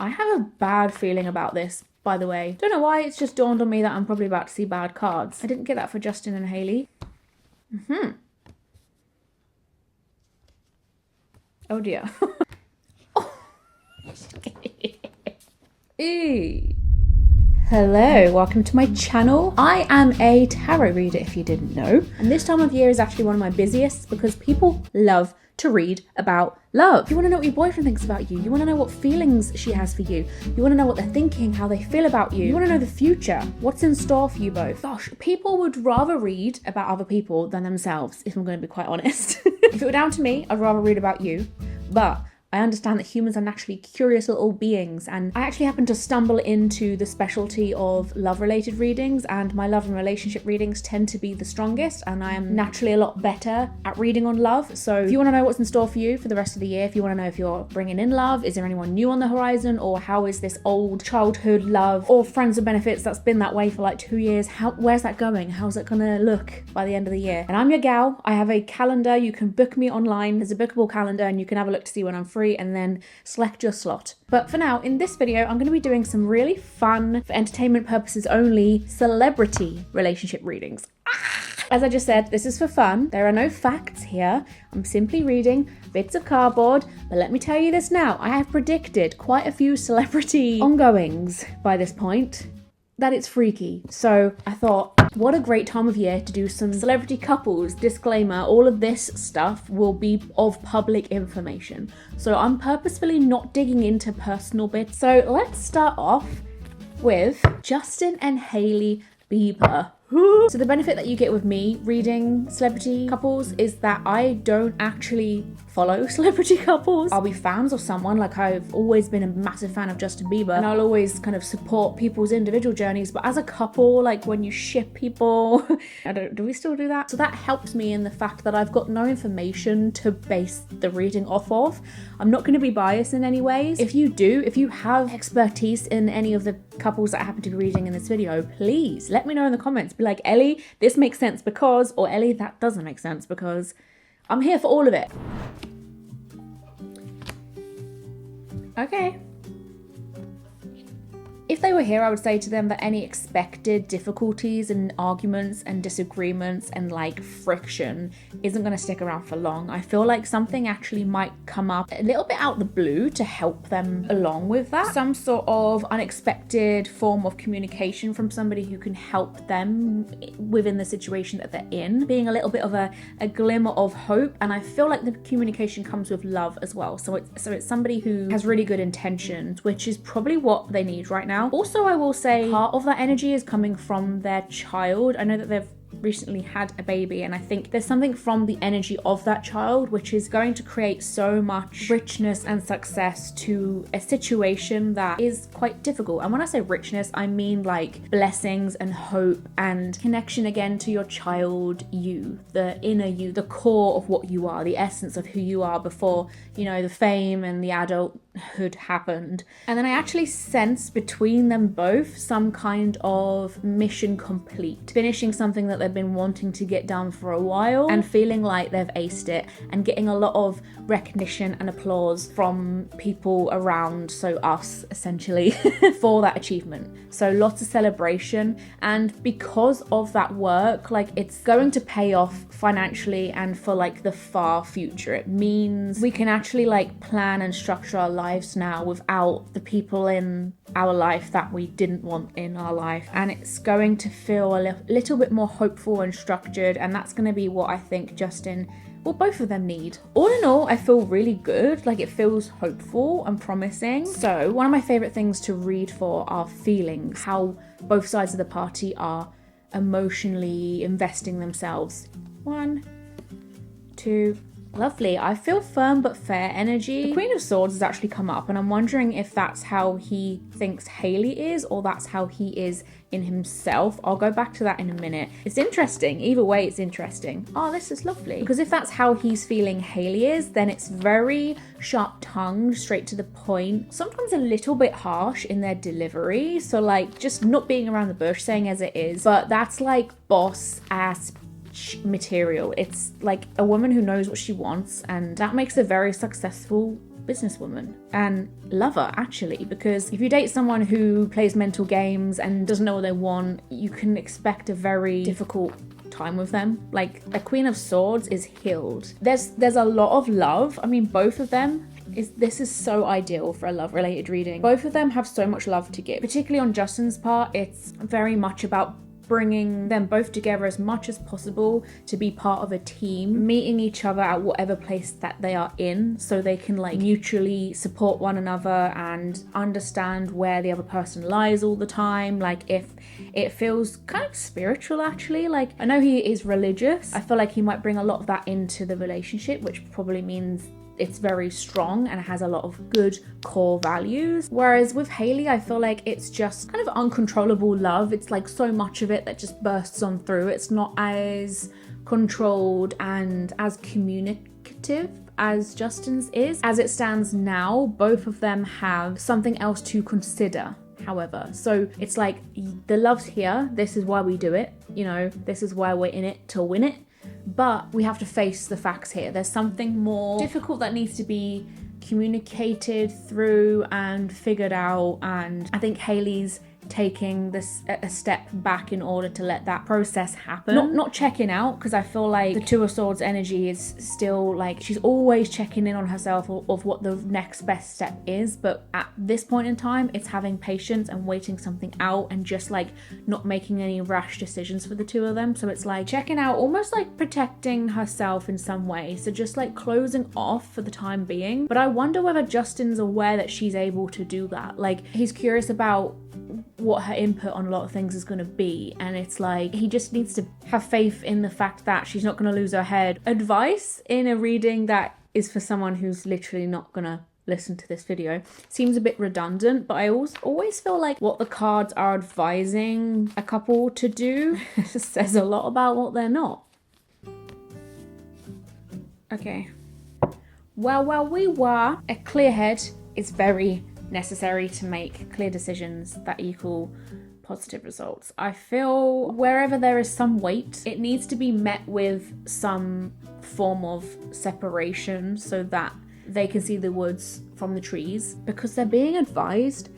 I have a bad feeling about this, by the way. Don't know why, it's just dawned on me that I'm probably about to see bad cards. I didn't get that for Justin and Hailey. Oh dear. Eee. Hello, welcome to my channel. I am a tarot reader, if you didn't know. And this time of year is actually one of my busiest because people love to read about love. You want to know what your boyfriend thinks about you. You want to know what feelings she has for you. You want to know what they're thinking, how they feel about you. You want to know the future, what's in store for you both. Gosh, people would rather read about other people than themselves, if I'm going to be quite honest. If it were down to me, I'd rather read about you. But I understand that humans are naturally curious little beings, and I actually happen to stumble into the specialty of love-related readings, and my love and relationship readings tend to be the strongest, and I am naturally a lot better at reading on love. So if you want to know what's in store for you for the rest of the year, if you want to know if you're bringing in love, is there anyone new on the horizon, or how is this old childhood love or friends with benefits that's been that way for like 2 years, where's that going? How's it gonna look by the end of the year? And I'm your gal. I have a calendar. You can book me online. There's a bookable calendar and you can have a look to see when I'm free and then select your slot. But for now, in this video, I'm going to be doing some really fun, for entertainment purposes only, celebrity relationship readings. As I just said, this is for fun. There are no facts here. I'm simply reading bits of cardboard. But let me tell you this now, I have predicted quite a few celebrity ongoings by this point, that it's freaky. So I thought, what a great time of year to do some celebrity couples. Disclaimer, all of this stuff will be of public information. So I'm purposefully not digging into personal bits. So let's start off with Justin and Hailey Bieber. So the benefit that you get with me reading celebrity couples is that I don't actually follow celebrity couples. I'll be fans of someone, like I've always been a massive fan of Justin Bieber, and I'll always kind of support people's individual journeys, but as a couple, like when you ship people, do we still do that? So that helps me in the fact that I've got no information to base the reading off of. I'm not going to be biased in any ways. If you have expertise in any of the couples that I happen to be reading in this video, please let me know in the comments. Be like, Ellie, this makes sense because, or Ellie, that doesn't make sense because. I'm here for all of it. Okay. If they were here, I would say to them that any expected difficulties and arguments and disagreements and like friction isn't going to stick around for long. I feel like something actually might come up a little bit out the blue to help them along with that. Some sort of unexpected form of communication from somebody who can help them within the situation that they're in, being a little bit of a glimmer of hope. And I feel like the communication comes with love as well. So it's somebody who has really good intentions, which is probably what they need right now. Also, I will say part of that energy is coming from their child. I know that they've recently had a baby, and I think there's something from the energy of that child which is going to create so much richness and success to a situation that is quite difficult. And when I say richness, I mean like blessings and hope and connection again to your child, you, the inner you, the core of what you are, the essence of who you are before, you know, the fame and the adulthood happened. And then I actually sense between them both some kind of mission complete, finishing something that they've been wanting to get done for a while and feeling like they've aced it and getting a lot of recognition and applause from people around, so us essentially, for that achievement. So lots of celebration, and because of that work, like it's going to pay off financially and for like the far future. It means we can actually like plan and structure our lives now without the people in our life that we didn't want in our life, and it's going to feel a little bit more hopeful and structured, and that's going to be what I think Justin, well, both of them need. All in all, I feel really good. Like it feels hopeful and promising. So one of my favorite things to read for are feelings, how both sides of the party are emotionally investing themselves. 1, 2, lovely. I feel firm but fair energy. The Queen of Swords has actually come up, and I'm wondering if that's how he thinks Hailey is, or that's how he is in himself. I'll go back to that in a minute. It's interesting. Either way, it's interesting. Oh, this is lovely. Because if that's how he's feeling Hailey is, then it's very sharp-tongued, straight to the point. Sometimes a little bit harsh in their delivery. So like just not being around the bush, saying as it is. But that's like boss-ass material. It's like a woman who knows what she wants, and that makes a very successful businesswoman and lover, actually, because if you date someone who plays mental games and doesn't know what they want, you can expect a very difficult time with them. Like, a Queen of Swords is healed. There's a lot of love. I mean, both of them this is so ideal for a love related reading. Both of them have so much love to give, particularly on Justin's part. It's very much about bringing them both together as much as possible to be part of a team, meeting each other at whatever place that they are in, so they can like mutually support one another and understand where the other person lies all the time. Like, if it feels kind of spiritual, actually. Like, I know he is religious. I feel like he might bring a lot of that into the relationship, which probably means it's very strong and has a lot of good core values. Whereas with Hailey, I feel like it's just kind of uncontrollable love. It's like so much of it that just bursts on through. It's not as controlled and as communicative as Justin's is. As it stands now, both of them have something else to consider, however. So it's like, the love's here, this is why we do it, you know, this is why we're in it to win it. But we have to face the facts here. There's something more difficult that needs to be communicated through and figured out. And I think Hailey's taking this a step back in order to let that process happen. Not checking out, because I feel like the Two of Swords energy is still like, she's always checking in on herself of what the next best step is. But at this point in time, it's having patience and waiting something out and just like not making any rash decisions for the two of them. So it's like checking out, almost like protecting herself in some way. So just like closing off for the time being. But I wonder whether Justin's aware that she's able to do that. Like, he's curious about what her input on a lot of things is going to be, and it's like he just needs to have faith in the fact that she's not going to lose her head. Advice in a reading that is for someone who's literally not going to listen to this video seems a bit redundant, but I always feel like what the cards are advising a couple to do says a lot about what they're not. Okay, well, a clear head is very necessary to make clear decisions that equal positive results. I feel wherever there is some weight, it needs to be met with some form of separation so that they can see the woods from the trees, because they're being advised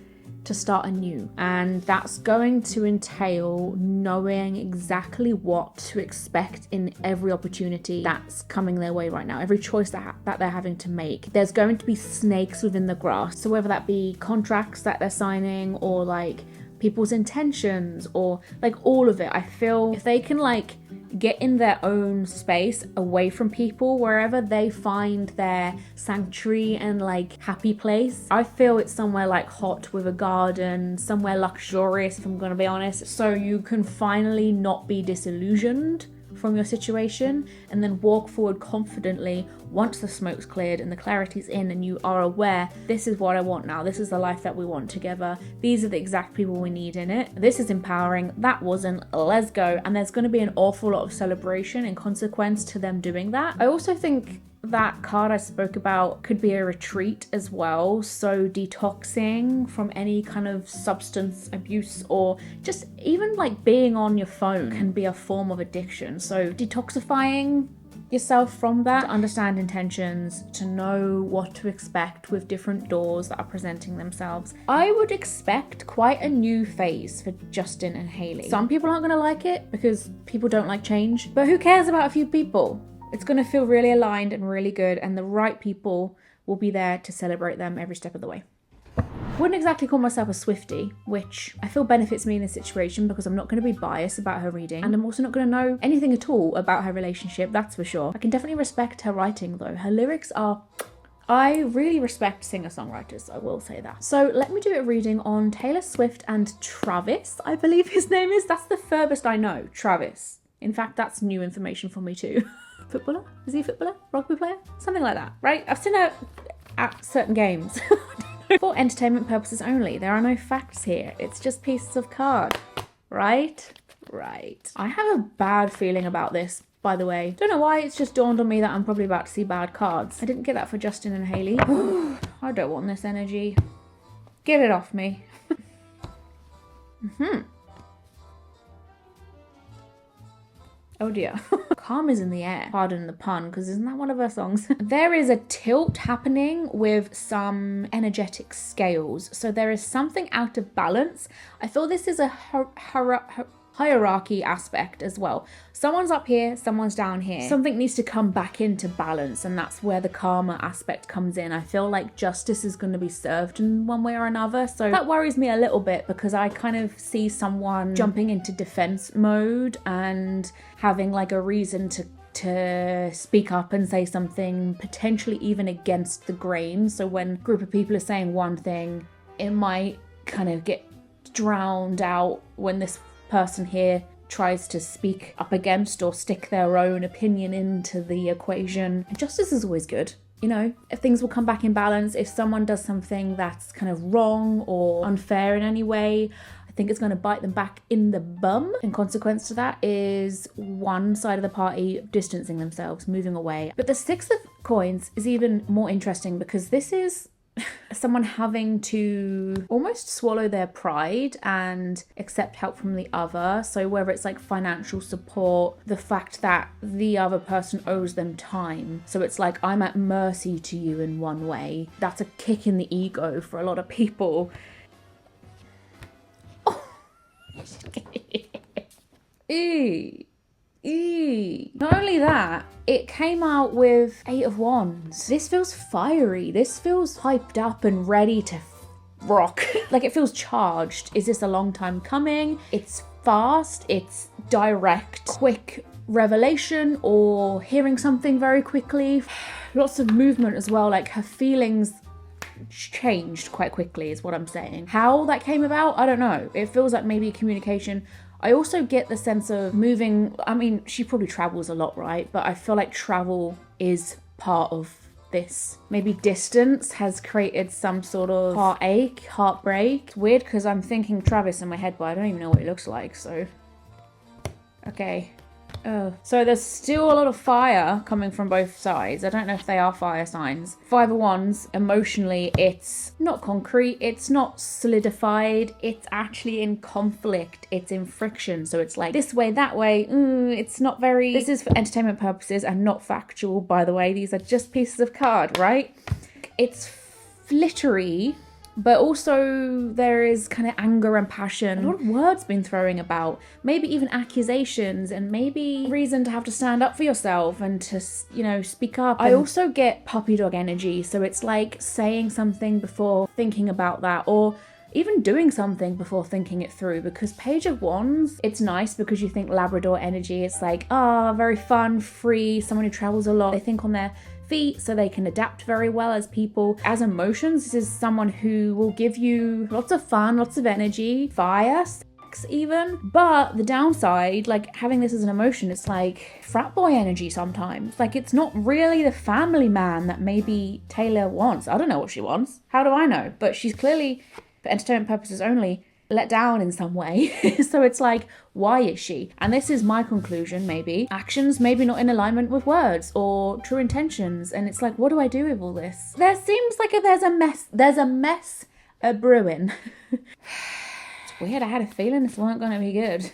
to start anew, and that's going to entail knowing exactly what to expect in every opportunity that's coming their way right now. Every choice that they're having to make, there's going to be snakes within the grass. So whether that be contracts that they're signing, or like people's intentions, or like all of it, I feel if they can like get in their own space away from people, wherever they find their sanctuary and like happy place, I feel it's somewhere like hot with a garden, somewhere luxurious, if I'm gonna be honest, so you can finally not be disillusioned from your situation and then walk forward confidently once the smoke's cleared and the clarity's in, and you are aware, this is what I want now, this is the life that we want together, these are the exact people we need in it, this is empowering, that wasn't, let's go. And there's going to be an awful lot of celebration and consequence to them doing that. I also think that card I spoke about could be a retreat as well, so detoxing from any kind of substance abuse, or just even like being on your phone can be a form of addiction. So detoxifying yourself from that, to understand intentions, to know what to expect with different doors that are presenting themselves. I would expect quite a new phase for Justin and Hailey. Some people aren't going to like it because people don't like change, but who cares about a few people? It's going to feel really aligned and really good, and the right people will be there to celebrate them every step of the way. Wouldn't exactly call myself a Swiftie, which I feel benefits me in this situation because I'm not going to be biased about her reading, and I'm also not going to know anything at all about her relationship, that's for sure. I can definitely respect her writing though. Her lyrics are... I really respect singer-songwriters, I will say that. So let me do a reading on Taylor Swift and Travis, I believe his name is. That's the furthest I know, Travis. In fact, that's new information for me too. Footballer? Is he a footballer? Rugby player? Something like that, right? I've seen her at certain games. For entertainment purposes only. There are no facts here. It's just pieces of card, right? Right. I have a bad feeling about this, by the way. Don't know why, it's just dawned on me that I'm probably about to see bad cards. I didn't get that for Justin and Hailey. I don't want this energy. Get it off me. Oh dear. Karma's in the air. Pardon the pun, because isn't that one of her songs? There is a tilt happening with some energetic scales. So there is something out of balance. I feel this is a hierarchy aspect as well. Someone's up here, someone's down here. Something needs to come back into balance, and that's where the karma aspect comes in. I feel like justice is going to be served in one way or another. So that worries me a little bit, because I kind of see someone jumping into defense mode and having like a reason to speak up and say something potentially even against the grain. So when a group of people are saying one thing, it might kind of get drowned out when this person here tries to speak up against or stick their own opinion into the equation. Justice is always good. You know, if things will come back in balance, if someone does something that's kind of wrong or unfair in any way, I think it's going to bite them back in the bum. In consequence to that is one side of the party distancing themselves, moving away. But the Six of Coins is even more interesting, because this is someone having to almost swallow their pride and accept help from the other. So whether it's like financial support, the fact that the other person owes them time, so it's like I'm at mercy to you in one way. That's a kick in the ego for a lot of people. Oh. Ew. Not only that, it came out with 8 of Wands. This feels fiery. This feels hyped up and ready to rock. Like, it feels charged. Is this a long time coming? It's fast. It's direct. Quick revelation or hearing something very quickly. Lots of movement as well. Like, her feelings changed quite quickly is what I'm saying. How that came about, I don't know. It feels like maybe communication. I also get the sense of moving. I mean, she probably travels a lot, right? But I feel like travel is part of this. Maybe distance has created some sort of heartache, heartbreak. It's weird because I'm thinking Travis in my head, but I don't even know what he looks like, so. Okay. Oh, so there's still a lot of fire coming from both sides. I don't know if they are fire signs. 5 of Wands, emotionally, it's not concrete, it's not solidified, it's actually in conflict, it's in friction. So it's like this way, that way, it's not very... This is for entertainment purposes and not factual, by the way. These are just pieces of card, right? It's flittery, but also there is kind of anger and passion. A lot of words been throwing about, maybe even accusations, and maybe reason to have to stand up for yourself and to, you know, speak up. I also get puppy dog energy, so it's like saying something before thinking about that, or even doing something before thinking it through. Because Page of Wands, it's nice because you think Labrador energy. It's like, very fun, free, someone who travels a lot. They think on their feet, so they can adapt very well as people. As emotions, this is someone who will give you lots of fun, lots of energy, fire, sex even. But the downside, like having this as an emotion, it's like frat boy energy sometimes. Like, it's not really the family man that maybe Taylor wants. I don't know what she wants. How do I know? But she's clearly, for entertainment purposes only, let down in some way. So it's like, why is she? And this is my conclusion, maybe. Actions maybe not in alignment with words or true intentions. And it's like, what do I do with all this? There seems like there's a mess brewing. It's weird, I had a feeling this weren't gonna be good.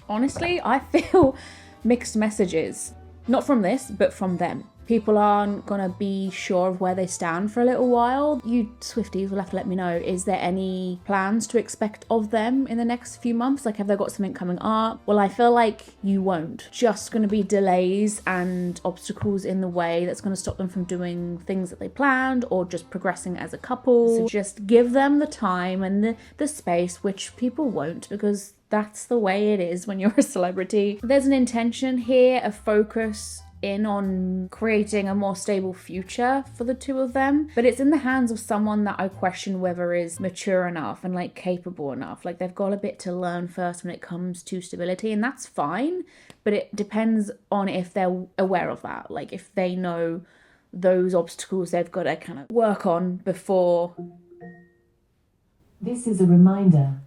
Honestly, I feel mixed messages. Not from this, but from them. People aren't gonna be sure of where they stand for a little while. You Swifties will have to let me know, is there any plans to expect of them in the next few months? Like, have they got something coming up? Well, I feel like you won't. Just gonna be delays and obstacles in the way that's gonna stop them from doing things that they planned or just progressing as a couple. So just give them the time and the space, which people won't, because that's the way it is when you're a celebrity. There's an intention here, a focus in on creating a more stable future for the two of them, but it's in the hands of someone that I question whether is mature enough and like capable enough. Like, they've got a bit to learn first when it comes to stability, and that's fine, but it depends on if they're aware of that, like if they know those obstacles they've got to kind of work on before. This is a reminder.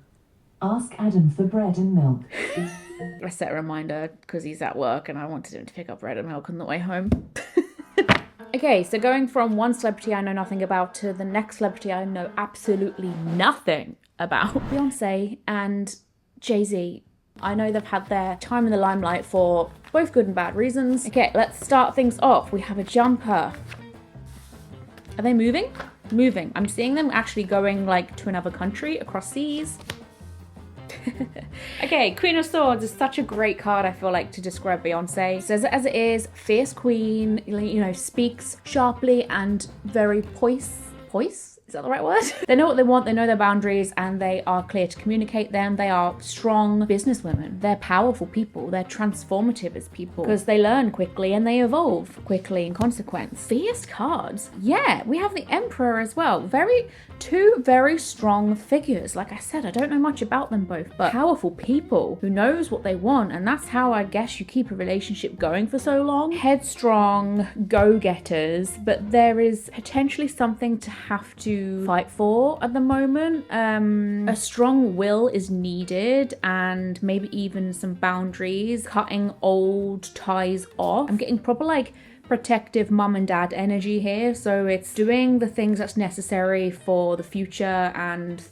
Ask Adam for bread and milk. I set a reminder because he's at work and I wanted him to pick up bread and milk on the way home. Okay, so going from one celebrity I know nothing about to the next celebrity I know absolutely nothing about. Beyonce and Jay-Z. I know they've had their time in the limelight for both good and bad reasons. Okay, let's start things off. We have a jumper. Are they moving? Moving. I'm seeing them actually going like to another country across seas. Okay, Queen of Swords is such a great card, I feel like, to describe Beyonce. Says it as it is, fierce queen, you know, speaks sharply and very poise? Is that the right word? They know what they want, they know their boundaries, and they are clear to communicate them. They are strong businesswomen. They're powerful people. They're transformative as people because they learn quickly and they evolve quickly in consequence. Fierce cards. Yeah, we have the Emperor as well. Two very strong figures. Like I said, I don't know much about them both, but powerful people who knows what they want, and that's how I guess you keep a relationship going for so long. Headstrong go-getters, but there is potentially something to have to fight for at the moment. A strong will is needed, and maybe even some boundaries, cutting old ties off. I'm getting proper like protective mum and dad energy here, so it's doing the things that's necessary for the future and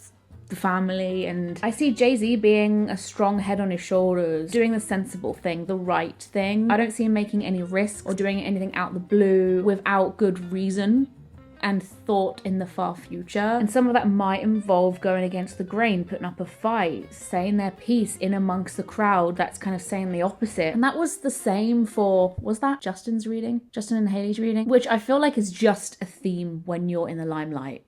the family. And I see Jay-Z being a strong head on his shoulders, doing the sensible thing, the right thing. I don't see him making any risks or doing anything out the blue without good reason and thought in the far future. And some of that might involve going against the grain, putting up a fight, saying their piece in amongst the crowd that's kind of saying the opposite. And that was the same for, was that Justin and Haley's reading? Which I feel like is just a theme when you're in the limelight.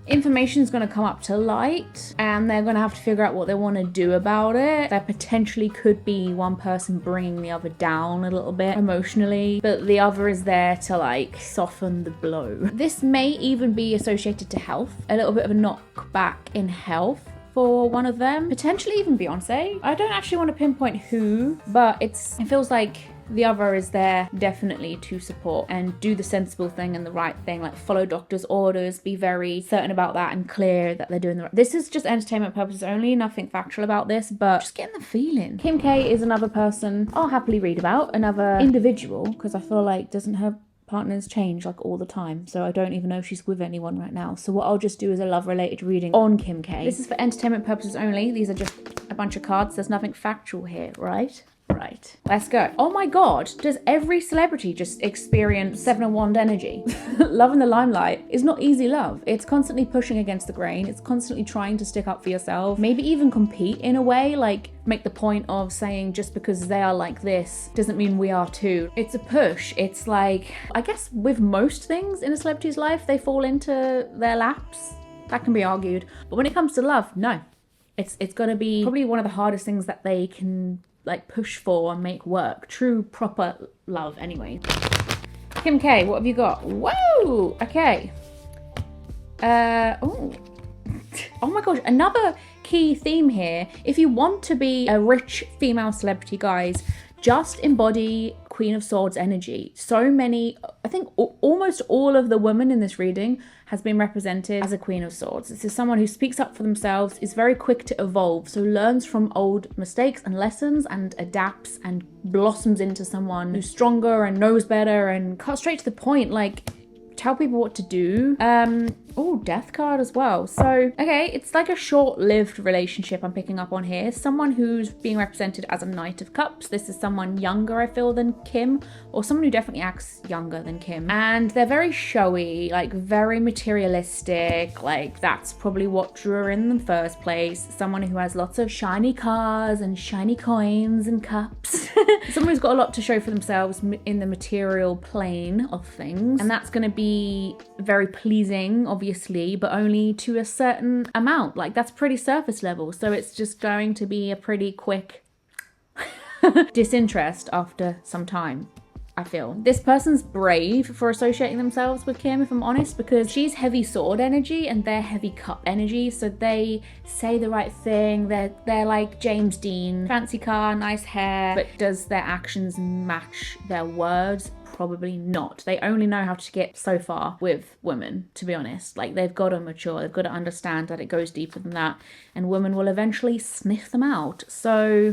Information is going to come up to light, and they're going to have to figure out what they want to do about it. There potentially could be one person bringing the other down a little bit emotionally, but the other is there to like soften the blow. This may even be associated to health, a little bit of a knockback in health for one of them, potentially even Beyonce. I don't actually want to pinpoint who, but it feels like the other is there definitely to support and do the sensible thing and the right thing, like follow doctor's orders, be very certain about that and clear that they're doing the right. This is just entertainment purposes only, nothing factual about this, but just getting the feeling. Kim K is another person I'll happily read about, another individual, because I feel like doesn't her partners change like all the time, so I don't even know if she's with anyone right now. So what I'll just do is a love related reading on Kim K. This is for entertainment purposes only. These are just a bunch of cards. There's nothing factual here, right? Right, let's go. Oh my god, does every celebrity just experience Seven of Wands energy? Love in the limelight is not easy love. It's constantly pushing against the grain. It's constantly trying to stick up for yourself. Maybe even compete in a way, like make the point of saying just because they are like this doesn't mean we are too. It's a push. It's like, I guess with most things in a celebrity's life, they fall into their laps. That can be argued. But when it comes to love, no. It's gonna be probably one of the hardest things that they can like push for and make work. True proper love anyway. Kim K, what have you got? Whoa, okay. Oh my gosh, another key theme here. If you want to be a rich female celebrity, guys, just embody Queen of Swords energy. So many, I think almost all of the women in this reading has been represented as a Queen of Swords. This is someone who speaks up for themselves, is very quick to evolve, so learns from old mistakes and lessons and adapts and blossoms into someone who's stronger and knows better and cuts straight to the point, like tell people what to do. Oh, death card as well. So, okay, it's like a short-lived relationship I'm picking up on here. Someone who's being represented as a Knight of Cups. This is someone younger, I feel, than Kim, or someone who definitely acts younger than Kim. And they're very showy, like very materialistic. Like that's probably what drew her in the first place. Someone who has lots of shiny cars and shiny coins and cups. Someone who's got a lot to show for themselves in the material plane of things. And that's going to be very pleasing, obviously, but only to a certain amount. Like that's pretty surface level, so it's just going to be a pretty quick disinterest after some time, I feel. This person's brave for associating themselves with Kim, if I'm honest, because she's heavy sword energy and they're heavy cup energy, so they say the right thing. They're like James Dean, fancy car, nice hair, but does their actions match their words? Probably not. They only know how to get so far with women, to be honest. Like they've got to mature, they've got to understand that it goes deeper than that, and women will eventually sniff them out. So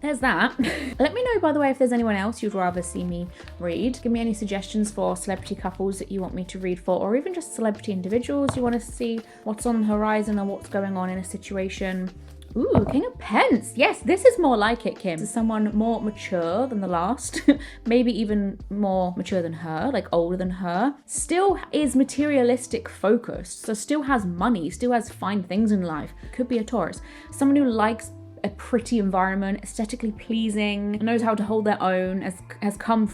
There's that. Let me know, by the way, if there's anyone else you'd rather see me read. Give me any suggestions for celebrity couples that you want me to read for, or even just celebrity individuals you want to see what's on the horizon or what's going on in a situation. Ooh, King of Pence. Yes, this is more like it, Kim. This is someone more mature than the last. Maybe even more mature than her, like older than her. Still is materialistic focused, so still has money, still has fine things in life. Could be a Taurus. Someone who likes a pretty environment, aesthetically pleasing, knows how to hold their own, has come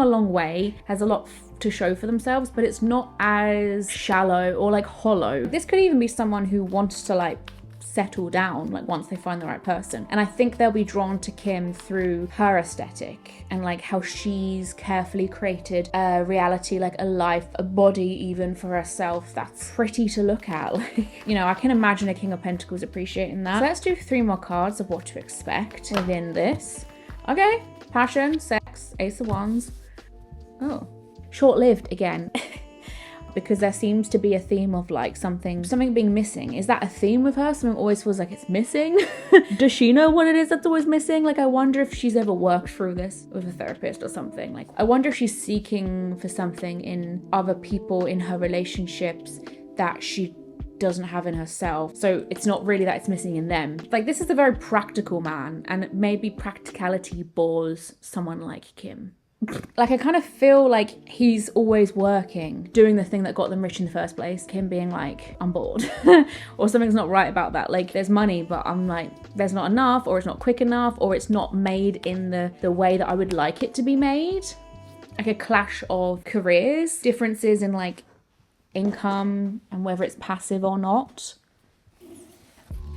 a long way, has a lot to show for themselves, but it's not as shallow or like hollow. This could even be someone who wants to like settle down, like once they find the right person. And I think they'll be drawn to Kim through her aesthetic and like how she's carefully created a reality, like a life, a body even for herself that's pretty to look at. Like, you know, I can imagine a King of Pentacles appreciating that. So let's do 3 more cards of what to expect within this. Okay, passion, sex, Ace of Wands. Oh, short-lived again. Because there seems to be a theme of like something being missing. Is that a theme with her? Something always feels like it's missing. Does she know what it is that's always missing? Like, I wonder if she's ever worked through this with a therapist or something. Like, I wonder if she's seeking for something in other people in her relationships that she doesn't have in herself. So it's not really that it's missing in them. Like, this is a very practical man, and maybe practicality bores someone like Kim. Like, I kind of feel like he's always working, doing the thing that got them rich in the first place. Kim being like, I'm bored. Or something's not right about that. Like, there's money, but I'm like, there's not enough, or it's not quick enough, or it's not made in the way that I would like it to be made. Like a clash of careers, differences in like income and whether it's passive or not.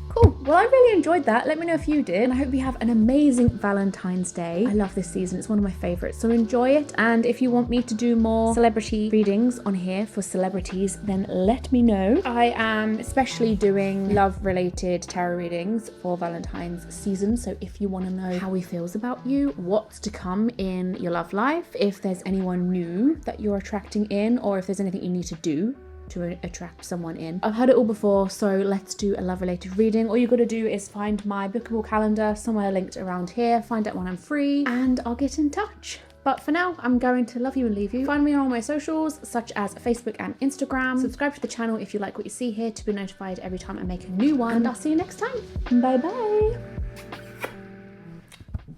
Cool. Well, I really enjoyed that. Let me know if you did. And I hope you have an amazing Valentine's Day. I love this season. It's one of my favorites. So enjoy it. And if you want me to do more celebrity readings on here for celebrities, then let me know. I am especially doing love-related tarot readings for Valentine's season. So if you want to know how he feels about you, what's to come in your love life, if there's anyone new that you're attracting in, or if there's anything you need to do to attract someone in. I've heard it all before, so let's do a love-related reading. All you gotta do is find my bookable calendar somewhere linked around here, find out when I'm free, and I'll get in touch. But for now, I'm going to love you and leave you. Find me on all my socials, such as Facebook and Instagram. Subscribe to the channel if you like what you see here to be notified every time I make a new one. And I'll see you next time. Bye bye.